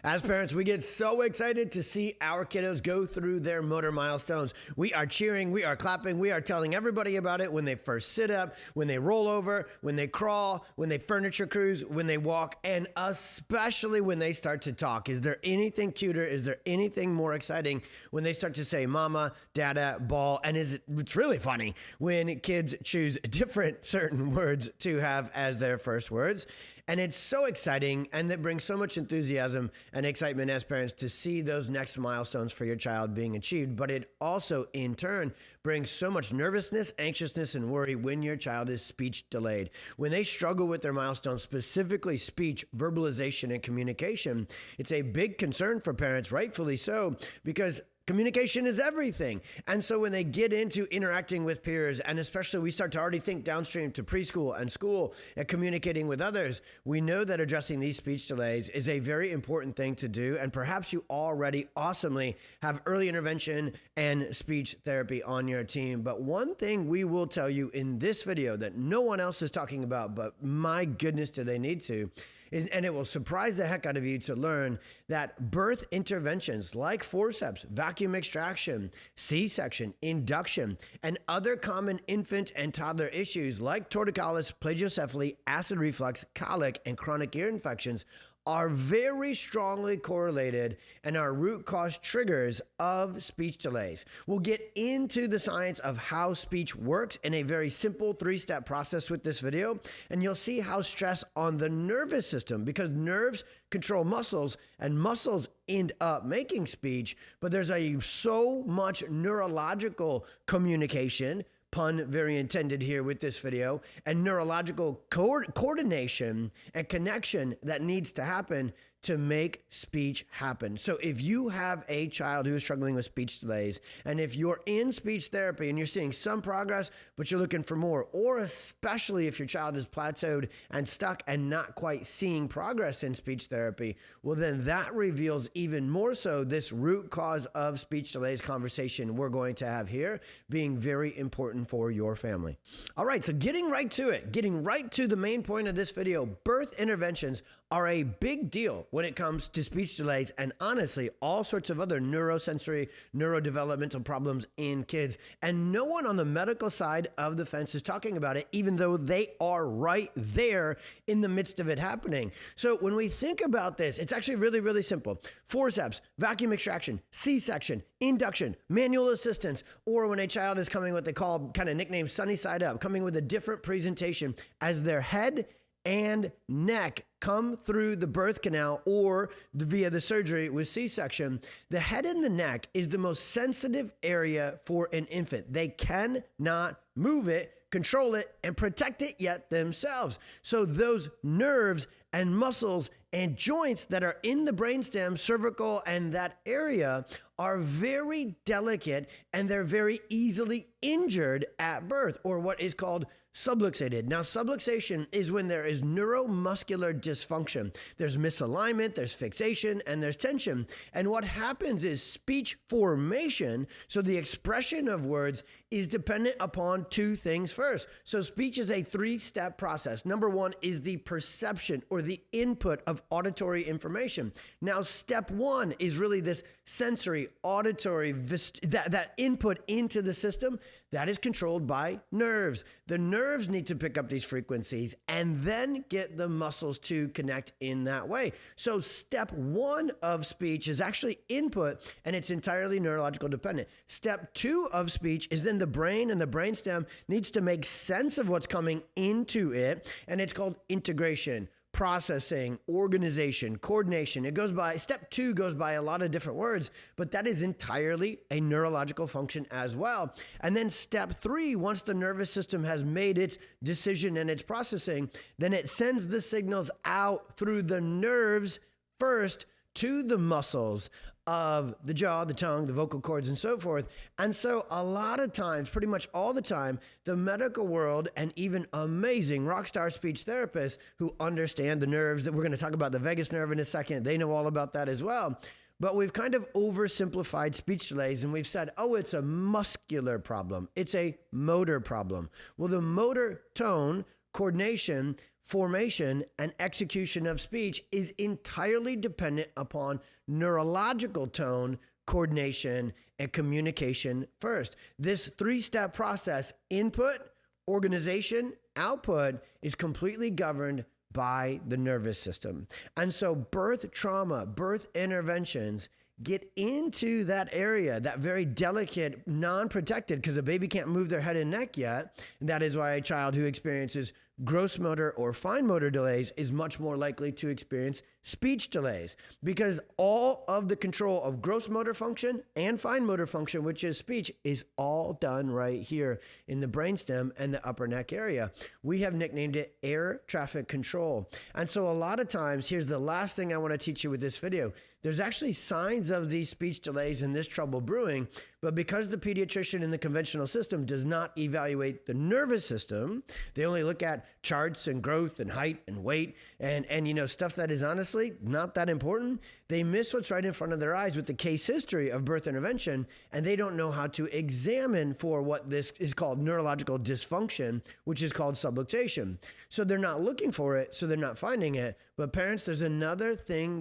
As parents, we get so excited to see our kiddos go through their motor milestones. We are cheering, we are clapping, we are telling everybody about it when they first sit up, when they roll over, when they crawl, when they furniture cruise, when they walk, and especially when they start to talk. Is there anything cuter? Is there anything more exciting when they start to say mama, dada, ball? And it's really funny when kids choose different certain words to have as their first words. And it's so exciting, and it brings so much enthusiasm and excitement as parents to see those next milestones for your child being achieved. But it also, in turn, brings so much nervousness, anxiousness, and worry when your child is speech delayed. When they struggle with their milestones, specifically speech, verbalization, and communication, it's a big concern for parents, rightfully so, because communication is everything. And so when they get into interacting with peers, and especially we start to already think downstream to preschool and school and communicating with others, we know that addressing these speech delays is a very important thing to do. And perhaps you already awesomely have early intervention and speech therapy on your team. But one thing we will tell you in this video that no one else is talking about, but my goodness, do they need to, and it will surprise the heck out of you to learn that birth interventions like forceps, vacuum extraction, C-section, induction, and other common infant and toddler issues like torticollis, plagiocephaly, acid reflux, colic, and chronic ear infections are very strongly correlated and are root cause triggers of speech delays. We'll get into the science of how speech works in a very simple 3-step process with this video, and you'll see how stress on the nervous system, because nerves control muscles and muscles end up making speech, but there's so much neurological communication, pun very intended here with this video, and neurological coordination and connection that needs to happen to make speech happen. So if you have a child who is struggling with speech delays, and if you're in speech therapy and you're seeing some progress, but you're looking for more, or especially if your child is plateaued and stuck and not quite seeing progress in speech therapy, well, then that reveals even more so this root cause of speech delays conversation we're going to have here being very important for your family. All right, so getting right to it, getting right to the main point of this video, birth interventions are a big deal when it comes to speech delays and honestly all sorts of other neurosensory, neurodevelopmental problems in kids. And no one on the medical side of the fence is talking about it, even though they are right there in the midst of it happening. So when we think about this, it's actually really, really simple. Forceps, vacuum extraction, C-section, induction, manual assistance, or when a child is coming what they call kind of nicknamed sunny side up, coming with a different presentation as their head and neck come through the birth canal or via the surgery with C-section. The head and the neck is the most sensitive area for an infant. They cannot move it, control it, and protect it yet themselves. So those nerves and muscles and joints that are in the brainstem, cervical, and that area are very delicate, and they're very easily injured at birth, or what is called subluxated. Now, subluxation is when there is neuromuscular dysfunction. There's misalignment, there's fixation, and there's tension. And what happens is speech formation, so the expression of words, is dependent upon two things first. So speech is a 3-step process. Number 1 is the perception or the input of auditory information. Now, step 1 is really this sensory, auditory, that input into the system that is controlled by nerves. The nerves need to pick up these frequencies and then get the muscles to connect in that way. So step 1 of speech is actually input, and it's entirely neurological dependent. Step 2 of speech is then the brain and the brainstem needs to make sense of what's coming into it, and it's called integration, processing, organization, coordination. It goes by, step 2 goes by a lot of different words, but that is entirely a neurological function as well. And then step 3, once the nervous system has made its decision and its processing, then it sends the signals out through the nerves first to the muscles of the jaw, the tongue, the vocal cords, and so forth. And so a lot of times, pretty much all the time, the medical world and even amazing rock star speech therapists who understand the nerves, that we're going to talk about the vagus nerve in a second, they know all about that as well. But we've kind of oversimplified speech delays and we've said, oh, it's a muscular problem. It's a motor problem. Well, the motor tone, coordination, formation, and execution of speech is entirely dependent upon neurological tone, coordination, and communication first. This three-step process, input, organization, output, is completely governed by the nervous system. And so birth trauma, birth interventions get into that area, that very delicate, non-protected, because the baby can't move their head and neck yet. And that is why a child who experiences gross motor or fine motor delays is much more likely to experience speech delays, because all of the control of gross motor function and fine motor function, which is speech, is all done right here in the brainstem and the upper neck area. We have nicknamed it air traffic control. And so a lot of times, here's the last thing I want to teach you with this video. There's actually signs of these speech delays and this trouble brewing, but because the pediatrician in the conventional system does not evaluate the nervous system, they only look at charts and growth and height and weight and stuff that is honestly not that important. They miss what's right in front of their eyes with the case history of birth intervention, and they don't know how to examine for what this is called neurological dysfunction, which is called subluxation. So they're not looking for it, so they're not finding it. But parents, there's another thing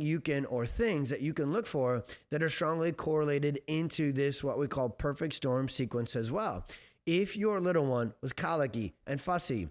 things that you can look for that are strongly correlated into this, what we call perfect storm sequence as well. If your little one was colicky and fussy,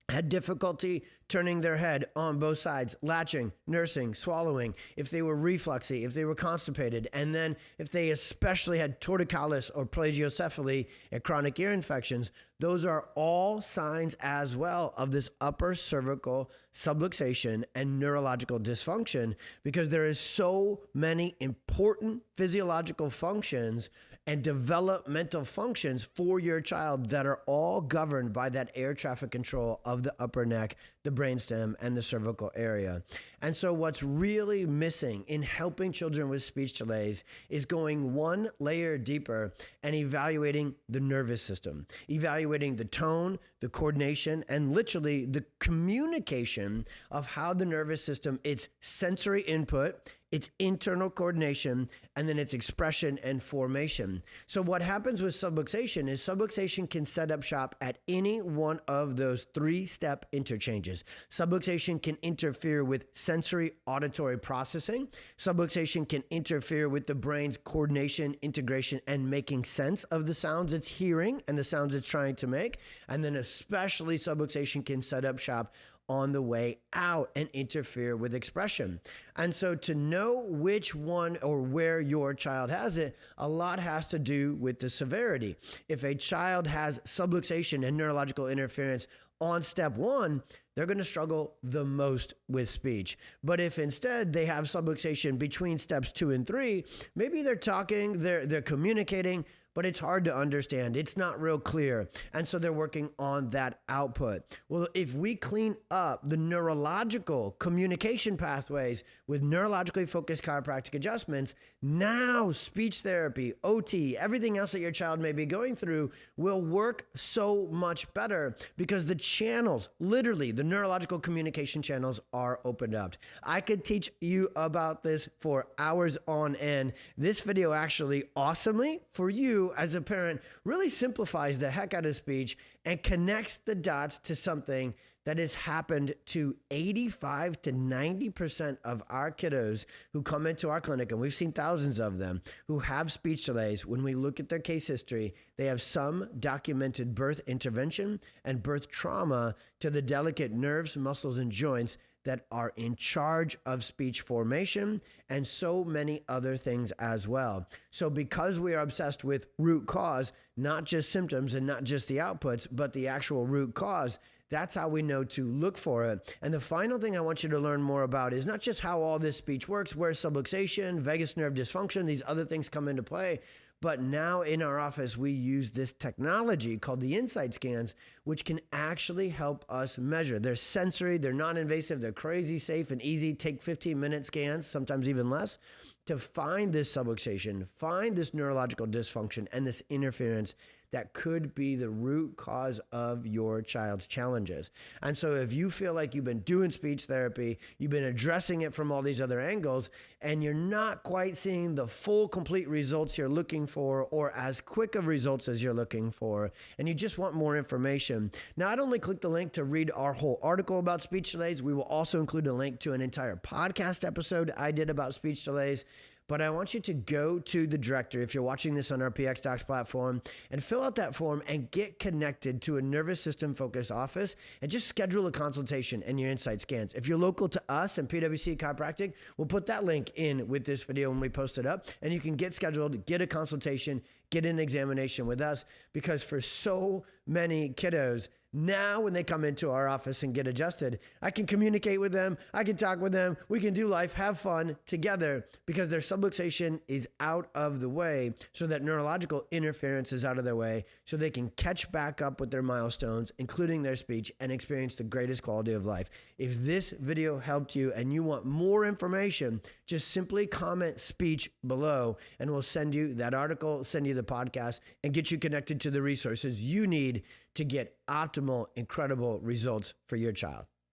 had difficulty turning their head on both sides, latching, nursing, swallowing, if they were refluxy, if they were constipated, and then if they especially had torticollis or plagiocephaly and chronic ear infections, those are all signs as well of this upper cervical subluxation and neurological dysfunction, because there is so many important physiological functions and developmental functions for your child that are all governed by that air traffic control of the upper neck, the brainstem, and the cervical area. And so what's really missing in helping children with speech delays is going one layer deeper and evaluating the nervous system, evaluating the tone, the coordination, and literally the communication of how the nervous system, its sensory input, its internal coordination, and then its expression and formation. So what happens with subluxation is subluxation can set up shop at any one of those three-step interchanges. Subluxation can interfere with sensory auditory processing. Subluxation can interfere with the brain's coordination, integration, and making sense of the sounds it's hearing and the sounds it's trying to make. And then especially subluxation can set up shop on the way out and interfere with expression. And so to know which one or where your child has it, a lot has to do with the severity. If a child has subluxation and neurological interference on step one, they're going to struggle the most with speech. But if instead they have subluxation between steps 2 and 3, maybe they're talking, they're communicating, but it's hard to understand. It's not real clear. And so they're working on that output. Well, if we clean up the neurological communication pathways with neurologically focused chiropractic adjustments, now speech therapy, OT, everything else that your child may be going through will work so much better, because the channels, literally the neurological communication channels, are opened up. I could teach you about this for hours on end. This video actually awesomely for you as a parent really simplifies the heck out of speech and connects the dots to something that has happened to 85 to 90% of our kiddos who come into our clinic, and we've seen thousands of them, who have speech delays. When we look at their case history, they have some documented birth intervention and birth trauma to the delicate nerves, muscles, and joints that are in charge of speech formation and so many other things as well. So because we are obsessed with root cause, not just symptoms and not just the outputs, but the actual root cause, that's how we know to look for it. And the final thing I want you to learn more about is not just how all this speech works, where subluxation, vagus nerve dysfunction, these other things come into play, but now in our office, we use this technology called the Insight scans, which can actually help us measure. They're sensory, they're non-invasive, they're crazy safe and easy. Take 15-minute scans, sometimes even less, to find this subluxation, find this neurological dysfunction and this interference that could be the root cause of your child's challenges. And so if you feel like you've been doing speech therapy, you've been addressing it from all these other angles, and you're not quite seeing the full, complete results you're looking for or as quick of results as you're looking for, and you just want more information, not only click the link to read our whole article about speech delays, we will also include a link to an entire podcast episode I did about speech delays. But I want you to go to the directory, if you're watching this on our pxdocs platform, and fill out that form and get connected to a nervous system focused office and just schedule a consultation and your insight scans. If you're local to us and PwC Chiropractic, we'll put that link in with this video when we post it up, and you can get scheduled, get a consultation, get an examination with us, because for so many kiddos, now when they come into our office and get adjusted, I can communicate with them, I can talk with them, we can do life, have fun together, because their subluxation is out of the way, so that neurological interference is out of their way, so they can catch back up with their milestones, including their speech, and experience the greatest quality of life. If this video helped you and you want more information, just simply comment speech below and we'll send you that article, send you the podcast, and get you connected to the resources you need to get optimal, incredible results for your child.